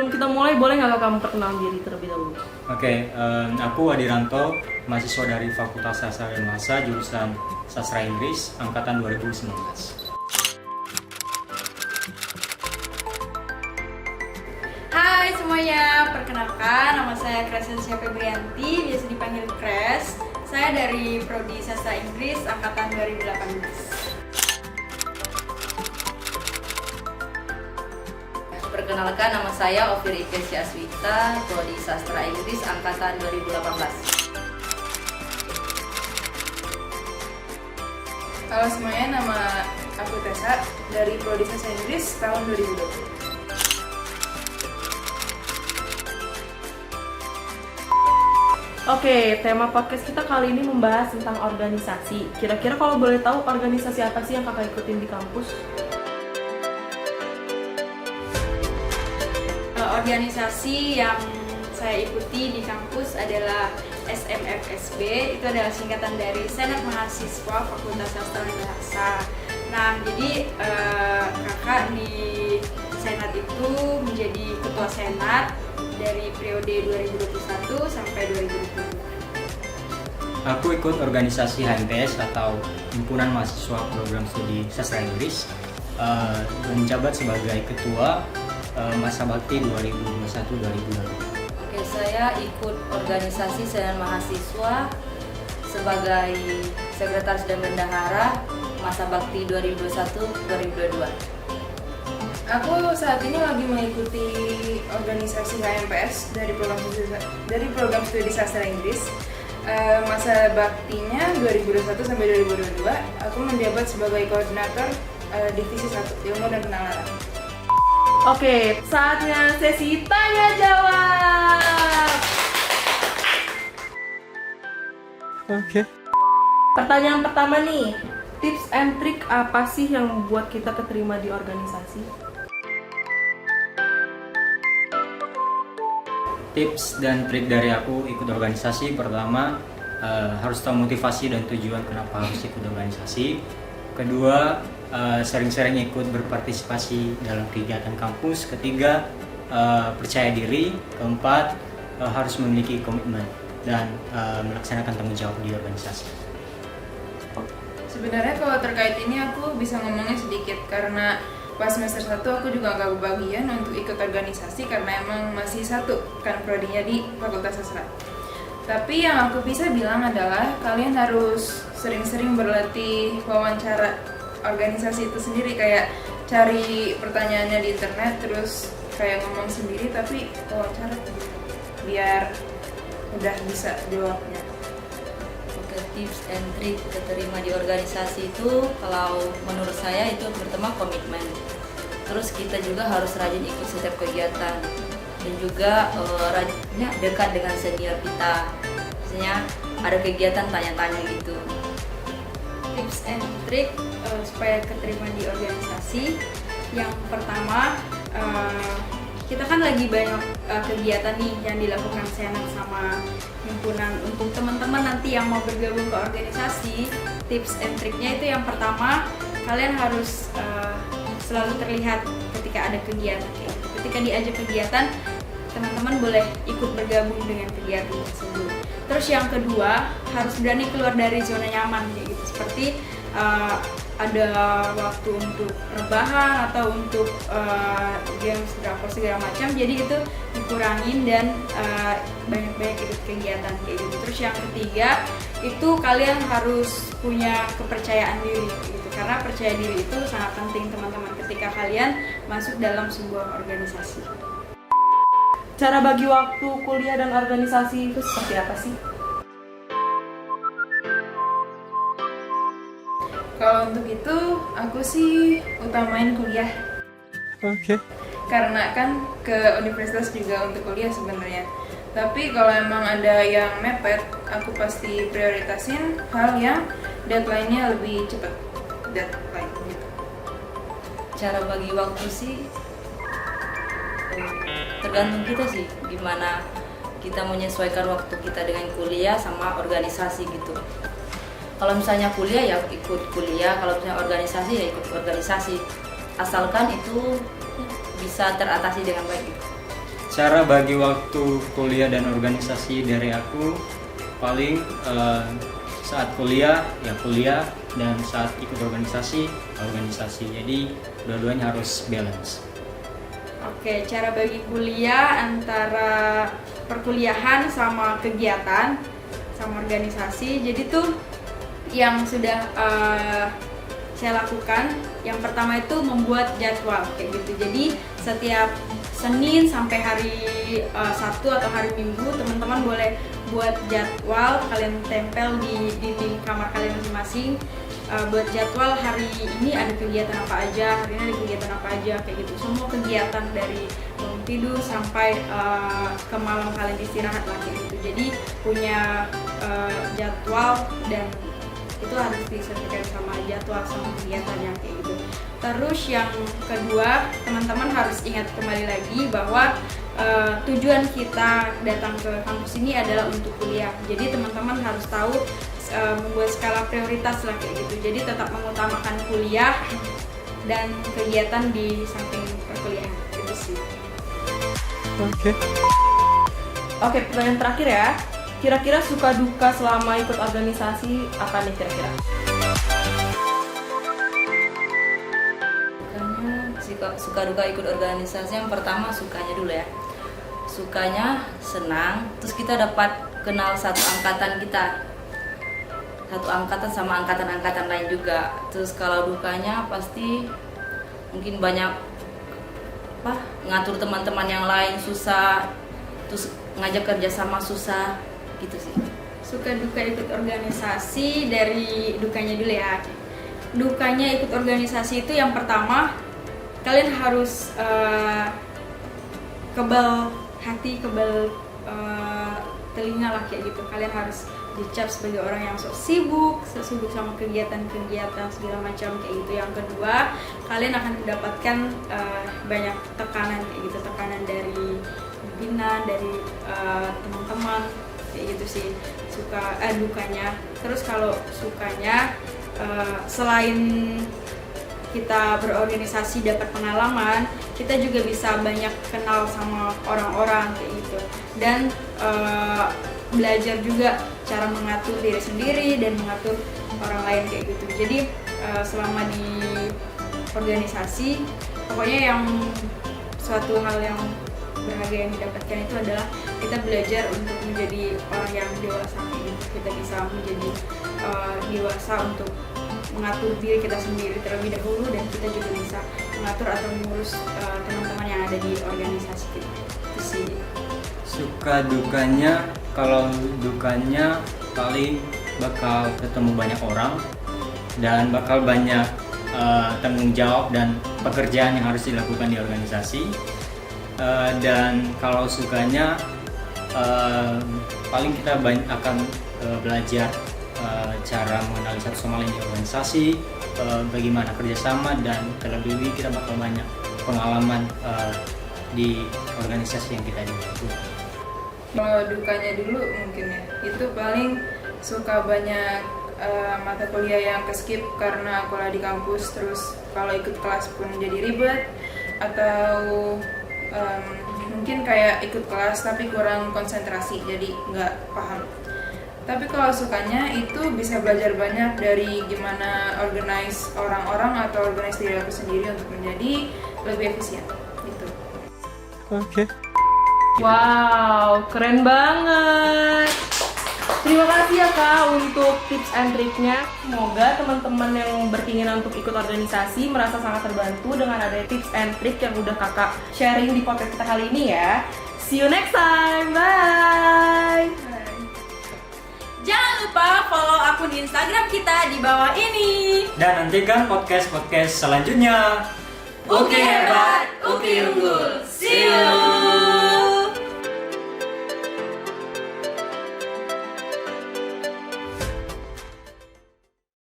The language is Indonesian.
Sebelum kita mulai, boleh nggak kamu perkenalan diri terlebih dahulu? Oke, aku Adiranto, mahasiswa dari Fakultas Sastra dan Bahasa, jurusan Sastra Inggris, angkatan 2019. Hai semuanya, perkenalkan nama saya Crescentia Febrianti, biasa dipanggil Cres. Saya dari Prodi Sastra Inggris angkatan 2018. Perkenalkan, nama saya Ofir Ikesia Aswita, Prodi Sastra Inggris angkatan 2018. Halo semuanya, nama aku Tessa dari Prodi Sastra Inggris tahun 2020. Oke, tema podcast kita kali ini membahas tentang organisasi. Kira-kira kalau boleh tahu, organisasi apa sih yang kakak ikutin di kampus? Organisasi yang saya ikuti di kampus adalah SMFSB, itu adalah singkatan dari Senat Mahasiswa Fakultas Sastra dan Bahasa. Nah, jadi kakak di Senat itu menjadi ketua Senat dari periode 2021 sampai 2022. Aku ikut organisasi HMPS atau Himpunan Mahasiswa Program Studi Sastra Inggris, menjabat sebagai ketua masa bakti 2021-2022. Oke, saya ikut organisasi Senat Mahasiswa sebagai Sekretaris dan Bendahara masa bakti 2021-2022. Aku saat ini lagi mengikuti organisasi HMPS dari program studi Sastra Inggris. Masa baktinya 2021 sampai 2022. Aku menjabat sebagai koordinator divisi 1 Ilmu dan Penalaran. Oke, saatnya sesi tanya jawab. Oke. Pertanyaan pertama nih, tips and trick apa sih yang membuat kita keterima di organisasi? Tips dan trik dari aku ikut organisasi, pertama harus tahu motivasi dan tujuan kenapa harus ikut organisasi. Kedua, sering-sering ikut berpartisipasi dalam kegiatan kampus. Ketiga, percaya diri. Keempat, harus memiliki komitmen dan melaksanakan tanggung jawab di organisasi. Sebenarnya kalau terkait ini aku bisa ngomongnya sedikit karena pas semester 1 aku juga gak kebagian untuk ikut organisasi karena emang masih satu kan prodinya di Fakultas Sastra. Tapi yang aku bisa bilang adalah kalian harus sering-sering berlatih wawancara organisasi itu sendiri, kayak cari pertanyaannya di internet terus kayak ngomong sendiri tapi wawancara biar udah bisa jawabnya. Oke, tips and trik keterima di organisasi itu kalau menurut saya itu pertama komitmen. Terus kita juga harus rajin ikut setiap kegiatan dan juga rajinnya dekat dengan senior kita. Misalnya ada kegiatan tanya-tanya gitu. Tips and trick supaya keterima di organisasi. Yang pertama, kita kan lagi banyak kegiatan nih yang dilakukan Senat sama himpunan. Untuk teman-teman nanti yang mau bergabung ke organisasi, tips and triknya itu yang pertama, kalian harus selalu terlihat ketika ada kegiatan. Ketika diajak kegiatan, teman-teman boleh ikut bergabung dengan kegiatan tersebut. Terus yang kedua, harus berani keluar dari zona nyaman kayak gitu. Seperti ada waktu untuk rebahan atau untuk games, drakor segala macam. Jadi itu dikurangin dan banyak-banyak ikut kegiatan kayak gitu. Terus yang ketiga, itu kalian harus punya kepercayaan diri gitu. Karena percaya diri itu sangat penting teman-teman ketika kalian masuk dalam sebuah organisasi. Cara bagi waktu kuliah dan organisasi itu seperti apa sih? Kalau untuk itu aku sih utamain kuliah. Oke. Karena kan ke universitas juga untuk kuliah sebenarnya. Tapi kalau emang ada yang mepet, aku pasti prioritasin hal yang deadline-nya lebih cepat. Deadline gitu. Cara bagi waktu sih tergantung kita sih, gimana kita menyesuaikan waktu kita dengan kuliah sama organisasi gitu. Kalau misalnya kuliah ya ikut kuliah, kalau misalnya organisasi ya ikut organisasi, asalkan itu bisa teratasi dengan baik. Cara bagi waktu kuliah dan organisasi dari aku paling saat kuliah ya kuliah dan saat ikut organisasi. Jadi dua-duanya harus balance. Oke, cara bagi kuliah antara perkuliahan sama kegiatan sama organisasi. Jadi tuh yang sudah saya lakukan, yang pertama itu membuat jadwal kayak gitu. Jadi setiap Senin sampai hari Sabtu atau hari Minggu, teman-teman boleh buat jadwal, kalian tempel di dinding kamar kalian masing-masing. Buat jadwal hari ini ada kegiatan apa aja, hari ini ada kegiatan apa aja kayak gitu. Semua kegiatan dari bangun tidur sampai ke malam kalian istirahat lah kayak gitu. Jadi punya jadwal dan itu harus disesuaikan sama jadwal sama kegiatannya kayak gitu. Terus yang kedua, teman-teman harus ingat kembali lagi bahwa tujuan kita datang ke kampus ini adalah untuk kuliah. Jadi teman-teman harus tahu membuat skala prioritas lah kayak gitu. Jadi tetap mengutamakan kuliah dan kegiatan di samping perkuliahan gitu sih. Oke, pertanyaan terakhir ya. Kira-kira suka duka selama ikut organisasi apa nih kira-kira? Suka duka ikut organisasi, yang pertama sukanya dulu ya. Sukanya senang, terus kita dapat kenal satu angkatan kita, satu angkatan sama angkatan-angkatan lain juga. Terus kalau dukanya pasti mungkin banyak ngatur teman-teman yang lain susah, terus ngajak kerja sama susah gitu sih. Suka duka ikut organisasi, dari dukanya dulu ya. Dukanya ikut organisasi itu yang pertama, kalian harus kebal hati, kebal telinga lah kayak gitu. Kalian harus dicap sebagai orang yang sok sibuk sama kegiatan-kegiatan segala macam kayak gitu. Yang kedua, kalian akan mendapatkan banyak tekanan kayak gitu, tekanan dari pimpinan, dari teman-teman kayak gitu sih. Dukanya. Terus kalau sukanya, selain kita berorganisasi dapat pengalaman, kita juga bisa banyak kenal sama orang-orang kayak gitu, dan belajar juga cara mengatur diri sendiri dan mengatur orang lain kayak gitu. Jadi selama di organisasi, pokoknya yang suatu hal yang berharga yang didapatkan itu adalah kita belajar untuk menjadi orang yang dewasa kayak gitu. Kita bisa menjadi dewasa untuk mengatur diri kita sendiri terlebih dahulu, dan kita juga bisa mengatur atau mengurus teman-teman yang ada di organisasi kita. Itu sih. Suka dukanya, kalau dukanya paling bakal ketemu banyak orang dan bakal banyak tanggung jawab dan pekerjaan yang harus dilakukan di organisasi. Dan kalau sukanya paling kita akan belajar cara mengenali satu sama lain di organisasi, bagaimana kerjasama, dan terlebih kita bakal banyak pengalaman di organisasi yang kita ikuti. Kalau dukanya dulu mungkin ya, itu paling suka banyak mata kuliah yang keskip karena kuliah di kampus, terus kalau ikut kelas pun jadi ribet, atau mungkin kayak ikut kelas tapi kurang konsentrasi jadi nggak paham. Tapi kalau sukanya itu bisa belajar banyak dari gimana organize orang-orang atau organize diri aku sendiri untuk menjadi lebih efisien gitu. Wow, keren banget. Terima kasih ya Kak untuk tips and triknya. Semoga teman-teman yang berkeinginan untuk ikut organisasi merasa sangat terbantu dengan ada tips and trik yang udah Kakak sharing di podcast kita kali ini ya. See you next time, bye. Jangan lupa follow akun Instagram kita di bawah ini. Dan nantikan podcast-podcast selanjutnya. Uki hebat, Uki unggul. See you.